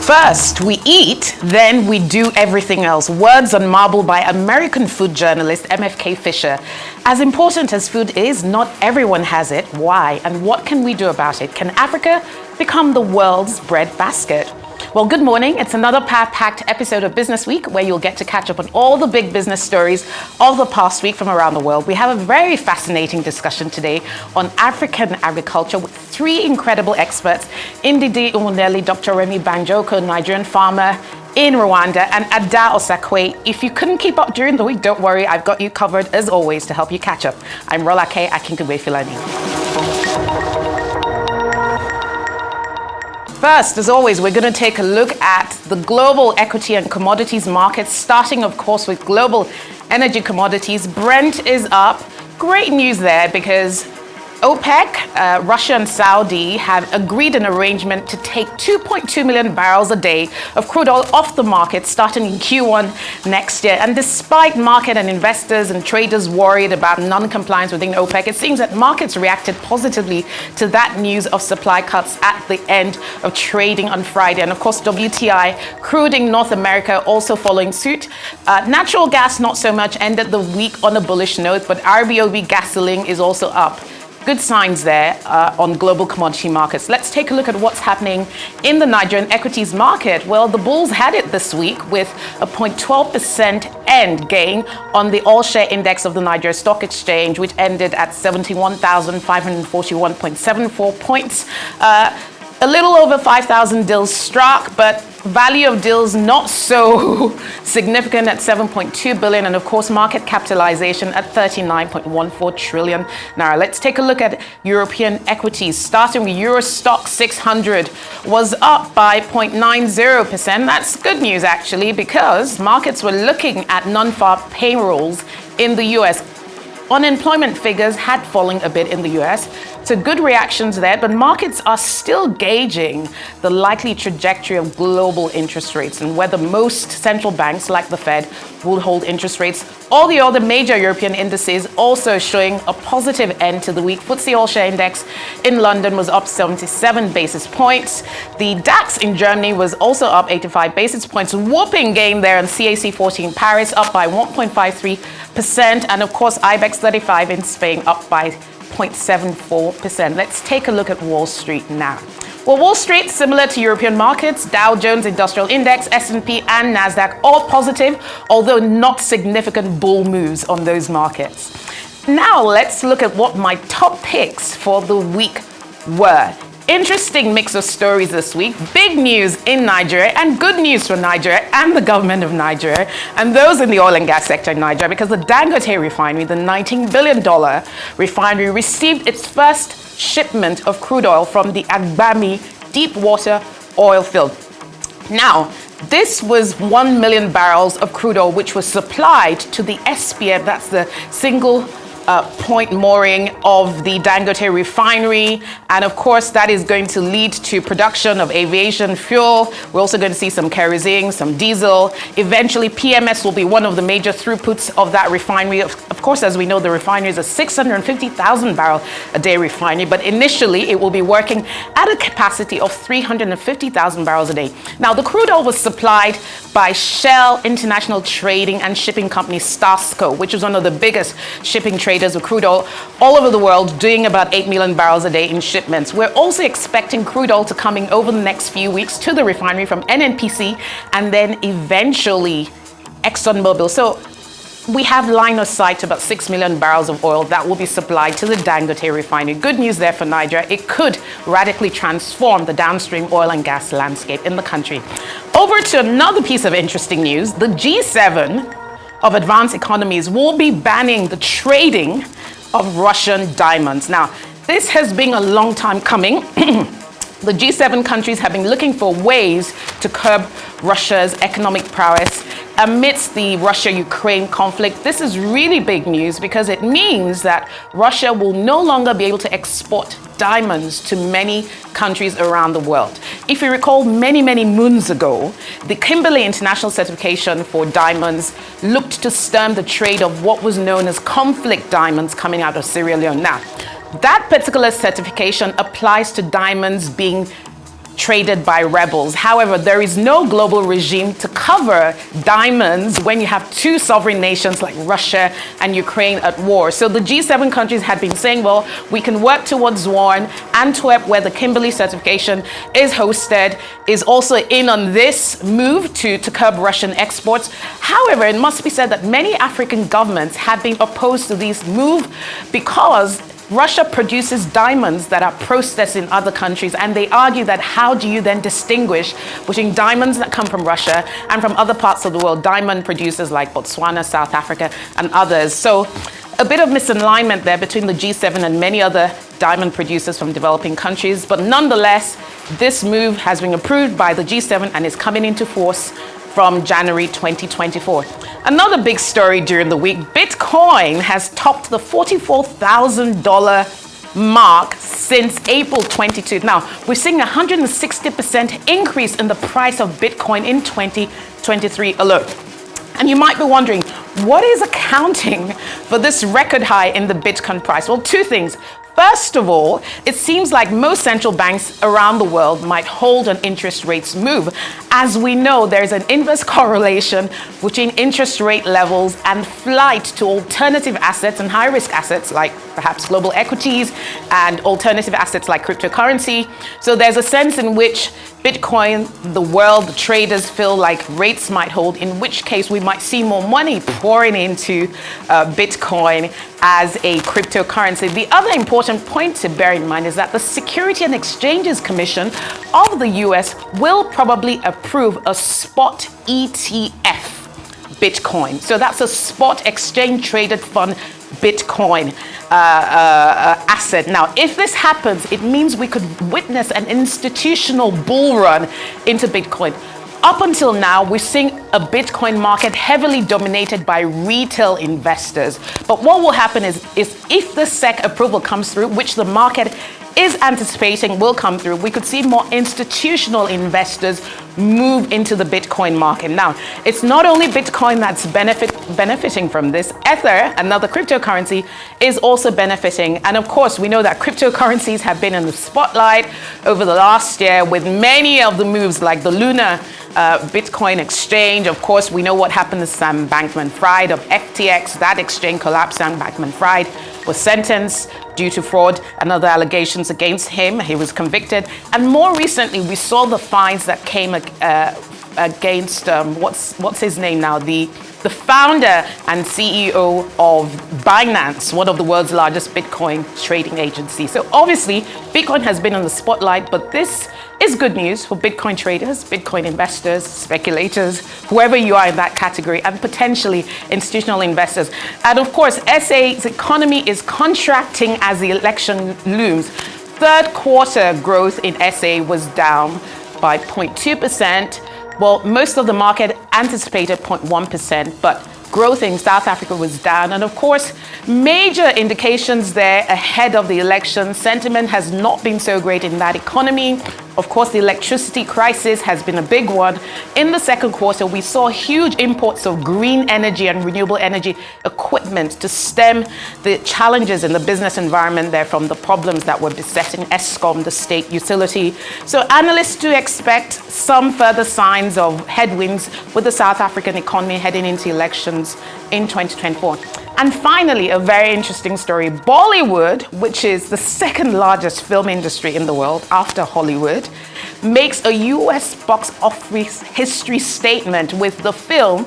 First, we eat, then we do everything else. Words on marble by American food journalist MFK Fisher. As important as food is, not everyone has it. Why? And what can we do about it? Can Africa become the world's bread basket? Well, good morning. It's another power-packed episode of Business Week where you'll get to catch up on all the big business stories of the past week from around the world. We have a very fascinating discussion today on African agriculture with three incredible experts: Ndidi Umuneli, Dr. Remy Banjoko, Nigerian farmer in Rwanda, and Ada Osakwe. If you couldn't keep up during the week, don't worry, I've got you covered as always to help you catch up. I'm Rolake Akinkuwe Filani. First, as always, we're going to take a look at the global equity and commodities markets, starting, of course, with global energy commodities. Brent is up. Great news there because OPEC, Russia and Saudi have agreed an arrangement to take 2.2 million barrels a day of crude oil off the market starting in Q1 next year. And despite market and investors and traders worried about non-compliance within OPEC, it seems that markets reacted positively to that news of supply cuts at the end of trading on Friday. And of course, WTI, crude in North America, also following suit. Natural gas, not so much, ended the week on a bullish note, but RBOB gasoline is also up. Good signs there on global commodity markets. Let's take a look at what's happening in the Nigerian equities market. Well, the bulls had it this week with a 0.12% end gain on the all-share index of the Nigeria Stock Exchange, which ended at 71,541.74 points. A little over 5,000 deals struck, but value of deals not so significant at 7.2 billion, and of course market capitalization at 39.14 trillion naira. Let's take a look at European equities, starting with Euro Stock 600 was up by 0.90%. That's good news actually, because markets were looking at non-farm payrolls in the US. Unemployment figures had fallen a bit in the US, so good reactions there, but markets are still gauging the likely trajectory of global interest rates and whether most central banks, like the Fed, will hold interest rates. All the other major European indices also showing a positive end to the week. FTSE All-Share Index in London was up 77 basis points. The DAX in Germany was also up 85 basis points. Whopping gain there on CAC 40 in Paris, up by 1.53%. And of course, IBEX 35 in Spain up by 0.74%. Let's take a look at Wall Street now. Well, Wall Street, similar to European markets, Dow Jones Industrial Index, S&P and NASDAQ, all positive, although not significant bull moves on those markets. Now, let's look at what my top picks for the week were. Interesting mix of stories this week. Big news in Nigeria and good news for Nigeria and the government of Nigeria and those in the oil and gas sector in Nigeria, because the Dangote Refinery, the $19 billion refinery, received its first shipment of crude oil from the Agbami deep water oil field. Now, this was 1 million barrels of crude oil which was supplied to the SPM, that's the single point mooring of the Dangote Refinery, and of course that is going to lead to production of aviation fuel. We're also going to see some kerosene, some diesel. Eventually PMS will be one of the major throughputs of that refinery. Of course, as we know, the refinery is a 650,000 barrel a day refinery, but initially it will be working at a capacity of 350,000 barrels a day. Now, the crude oil was supplied by Shell International Trading and Shipping Company, Starsco, which is one of the biggest shipping traders with crude oil all over the world, doing about 8 million barrels a day in shipments. We're also expecting crude oil to coming over the next few weeks to the refinery from NNPC and then eventually ExxonMobil. So we have line of sight to about 6 million barrels of oil that will be supplied to the Dangote Refinery. Good news there for Nigeria. It could radically transform the downstream oil and gas landscape in the country. Over to another piece of interesting news. The G7 of advanced economies will be banning the trading of Russian diamonds. Now, this has been a long time coming. The G7 countries have been looking for ways to curb Russia's economic prowess amidst the Russia-Ukraine conflict. This is really big news because it means that Russia will no longer be able to export diamonds to many countries around the world. If you recall, many moons ago, the Kimberley International Certification for diamonds looked to stem the trade of what was known as conflict diamonds coming out of Sierra Leone. Now, that particular certification applies to diamonds being traded by rebels. However, there is no global regime to cover diamonds when you have two sovereign nations like Russia and Ukraine at war. So the G7 countries had been saying, well, we can work towards one. Antwerp, where the Kimberley certification is hosted, is also in on this move to curb Russian exports. However, it must be said that many African governments have been opposed to this move because Russia produces diamonds that are processed in other countries, and they argue that how do you then distinguish between diamonds that come from Russia and from other parts of the world, diamond producers like Botswana, South Africa, and others. So a bit of misalignment there between the G7 and many other diamond producers from developing countries. But nonetheless, this move has been approved by the G7 and is coming into force from January 2024. Another big story during the week, Bitcoin has topped the $44,000 mark since April 22. Now, we're seeing a 160% increase in the price of Bitcoin in 2023 alone. And you might be wondering, what is accounting for this record high in the Bitcoin price? Well, two things. First of all, it seems like most central banks around the world might hold on interest rates move. As we know, there's an inverse correlation between interest rate levels and flight to alternative assets and high-risk assets like perhaps global equities and alternative assets like cryptocurrency. So there's a sense in which Bitcoin, the world, the traders feel like rates might hold, in which case we might see more money pouring into Bitcoin as a cryptocurrency. The other important point to bear in mind is that the Securities and Exchanges Commission of the US will probably approve a spot ETF Bitcoin. So that's a spot exchange traded fund Bitcoin asset. Now, if this happens, it means we could witness an institutional bull run into Bitcoin. Up until now, we're seeing a Bitcoin market heavily dominated by retail investors. But what will happen is if the SEC approval comes through, which the market is anticipating will come through, we could see more institutional investors move into the Bitcoin market. Now, it's not only Bitcoin that's benefiting from this. Ether, another cryptocurrency, is also benefiting. And of course, we know that cryptocurrencies have been in the spotlight over the last year with many of the moves like the Luna Bitcoin exchange. Of course, we know what happened to Sam Bankman-Fried of FTX. That exchange collapsed. Sam Bankman-Fried was sentenced due to fraud and other allegations against him. He was convicted. And more recently, we saw the fines that came against, what's his name now? The founder and CEO of Binance, one of the world's largest Bitcoin trading agencies. So obviously, Bitcoin has been in the spotlight, but this is good news for Bitcoin traders, Bitcoin investors, speculators, whoever you are in that category, and potentially institutional investors. And of course, SA's economy is contracting as the election looms. Third quarter growth in SA was down by 0.2%. Well, most of the market anticipated 0.1%, but growth in South Africa was down. And of course, major indications there ahead of the election. Sentiment has not been so great in that economy. Of course, the electricity crisis has been a big one. In the second quarter, we saw huge imports of green energy and renewable energy equipment to stem the challenges in the business environment there from the problems that were besetting Eskom, the state utility. So analysts do expect some further signs of headwinds with the South African economy heading into elections in 2024. And finally, a very interesting story. Bollywood, which is the second largest film industry in the world after Hollywood, makes a US box office history statement with the film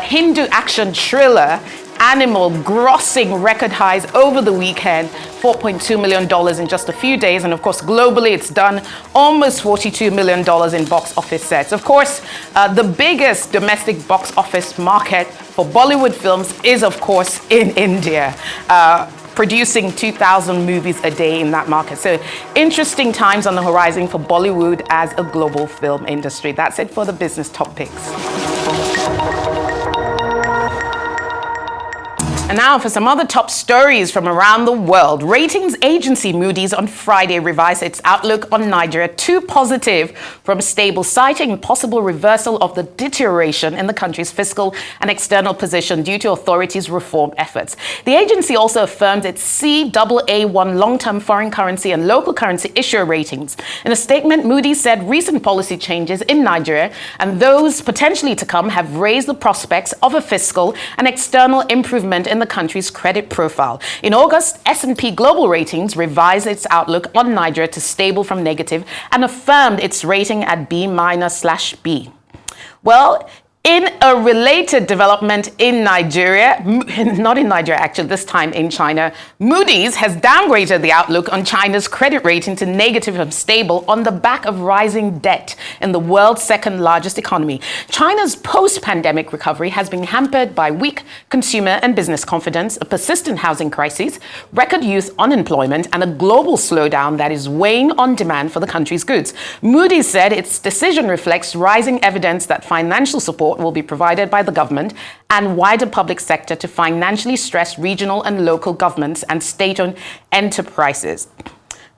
Hindu action thriller Animal grossing record highs over the weekend, $4.2 million in just a few days. And of course, globally, it's done almost $42 million in box office sets. Of course, the biggest domestic box office market for Bollywood films is, of course, in India, producing 2,000 movies a day in that market. So interesting times on the horizon for Bollywood as a global film industry. That's it for the business top picks. And now for some other top stories from around the world. Ratings agency Moody's on Friday revised its outlook on Nigeria to positive from stable, citing possible reversal of the deterioration in the country's fiscal and external position due to authorities' reform efforts. The agency also affirmed its CAA1 long-term foreign currency and local currency issuer ratings. In a statement, Moody's said recent policy changes in Nigeria and those potentially to come have raised the prospects of a fiscal and external improvement in the country's credit profile. In August, S&P Global Ratings revised its outlook on Nigeria to stable from negative and affirmed its rating at B-/B. Well, in a related development in Nigeria, not in Nigeria actually, this time in China, Moody's has downgraded the outlook on China's credit rating to negative from stable on the back of rising debt in the world's second largest economy. China's post-pandemic recovery has been hampered by weak consumer and business confidence, a persistent housing crisis, record youth unemployment, and a global slowdown that is weighing on demand for the country's goods. Moody's said its decision reflects rising evidence that financial support will be provided by the government and wider public sector to financially stressed regional and local governments and state-owned enterprises.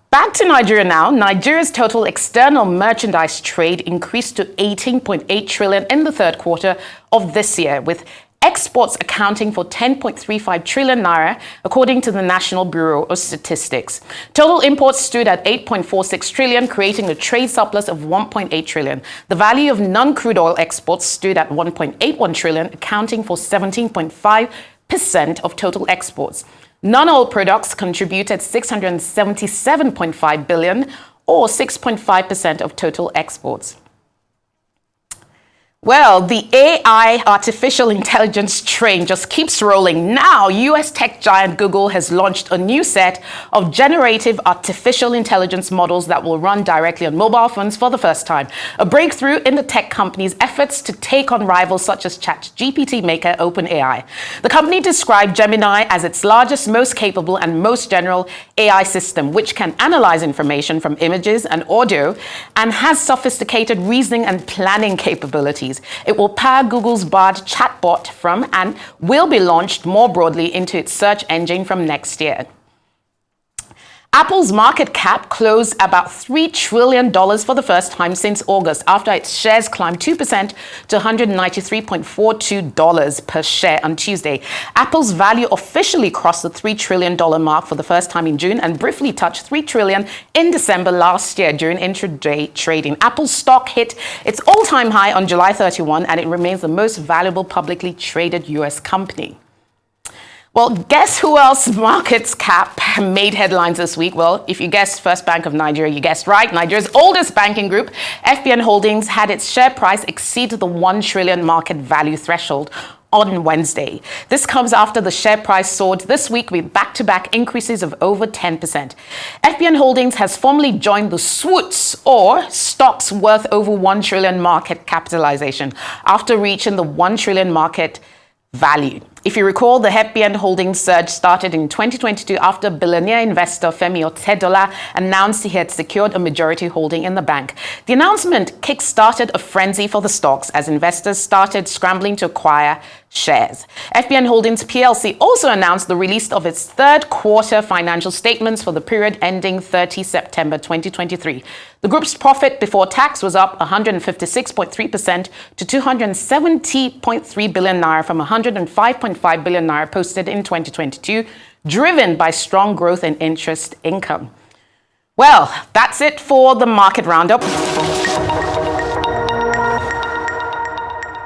Back to Nigeria now. Nigeria's total external merchandise trade increased to 18.8 trillion in the third quarter of this year, with exports accounting for 10.35 trillion naira, according to the National Bureau of Statistics. Total imports stood at 8.46 trillion, creating a trade surplus of 1.8 trillion. The value of non-crude oil exports stood at 1.81 trillion, accounting for 17.5% of total exports. Non-oil products contributed 677.5 billion, or 6.5% of total exports. Well, the AI, artificial intelligence train, just keeps rolling. Now, US tech giant Google has launched a new set of generative artificial intelligence models that will run directly on mobile phones for the first time. A breakthrough in the tech company's efforts to take on rivals such as ChatGPT maker OpenAI. The company described Gemini as its largest, most capable, and most general AI system, which can analyze information from images and audio and has sophisticated reasoning and planning capabilities. It will power Google's Bard chatbot from and will be launched more broadly into its search engine from next year. Apple's market cap closed about $3 trillion for the first time since August, after its shares climbed 2% to $193.42 per share on Tuesday. Apple's value officially crossed the $3 trillion mark for the first time in June and briefly touched $3 trillion in December last year during intraday trading. Apple's stock hit its all-time high on July 31, and it remains the most valuable publicly traded U.S. company. Well, guess who else markets cap made headlines this week? Well, if you guessed First Bank of Nigeria, you guessed right. Nigeria's oldest banking group, FBN Holdings, had its share price exceed the 1 trillion market value threshold on Wednesday. This comes after the share price soared this week with back-to-back increases of over 10%. FBN Holdings has formally joined the SWOOTs, or stocks worth over 1 trillion market capitalization, after reaching the 1 trillion market value. If you recall, the FBN Holdings surge started in 2022 after billionaire investor Femi Otedola announced he had secured a majority holding in the bank. The announcement kick-started a frenzy for the stocks as investors started scrambling to acquire shares. FBN Holdings PLC also announced the release of its third quarter financial statements for the period ending 30 September 2023. The group's profit before tax was up 156.3% to 270.3 billion naira from 105.5 billion naira posted in 2022, driven by strong growth in interest income. Well, that's it for the market roundup.